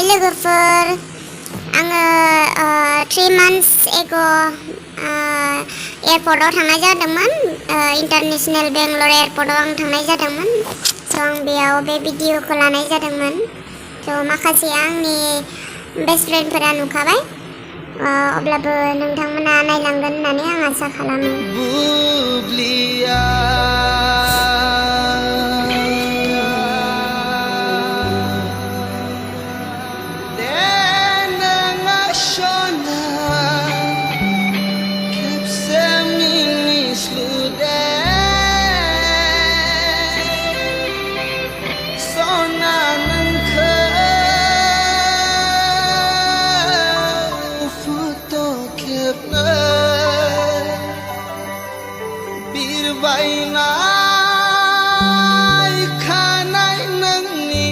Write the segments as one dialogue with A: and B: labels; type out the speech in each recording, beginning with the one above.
A: लोगोफोर आङो 3 months ago एयारपर्टआव थांनाय जादोंमोन इन्टारनेशनेल बेंगलर एयारपर्टआव आं थांनाय जादोंमोन स' आं बेयाव बे भिडिअखौ लानाय जादोंमोन स' माखासे आंनि बेस्ट फ्रेन्डफोरा नुखाबाय अब्लाबो नोंथांमोना नायलांगोन होननानै आं आसा खालामो
B: बायनाय खानाय नोंनि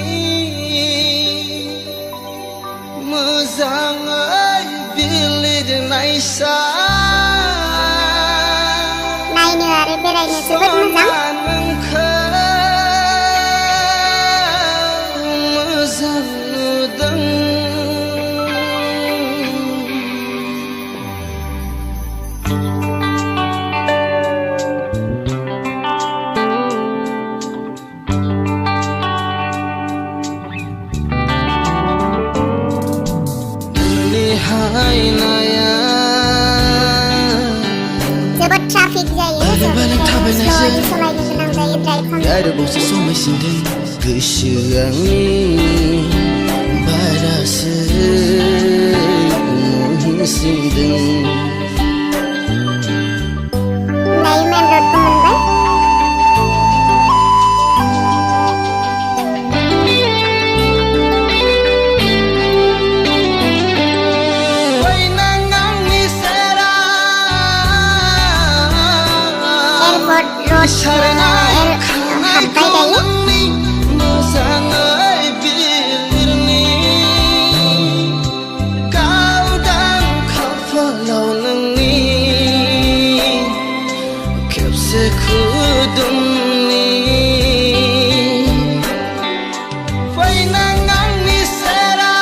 B: मोजाङै बिलिरनाय सा
A: नायनो आरो बेरायनो जोबोद मोजां
B: नोंखौ मोजां नुदों
A: जोबोद ट्राफिक जायो स्ल'लि सालायनो गोनां जायो ड्राइभ खालामनो
B: आरोबावसो समायसिनदों गोसो आंनि बारासो मुहिसिनदों
A: दायो मेन रडखौ मोनबाय हाब्बाय दायो
B: मोजाङै बिलिरनि गावदां खाफालाव नोंनि खेबसे खुदुमनि फैनां आंनि सेराव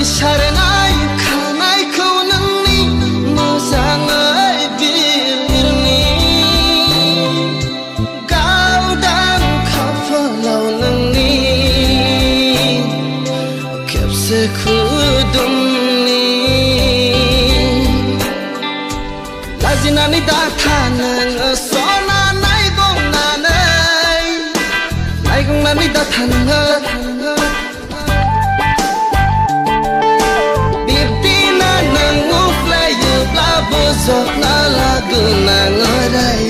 B: इसारनाय खानायखौ नोंनि मोजाङै खुदुमनि लाजिनानै दाथा नोङो सनानै गंनानै दाथा नोङो बिब्दिनो नों उफ्लायोब्ला बोजबना लागोन आङो राय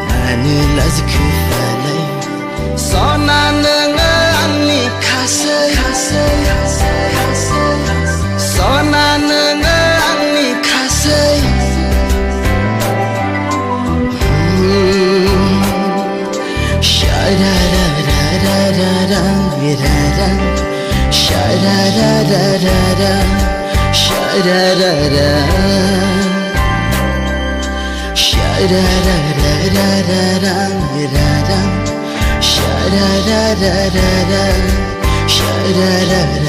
B: Mani lazku falai Sona nenge ani kasai Sona nenge ani kasai Sha-da-da-da-da-da-da-da Sha-da-da-da-da-da Sha-da-da-da Sha-da-da-da-da-da Sha-da-da-da-da-da Sha-da-da-da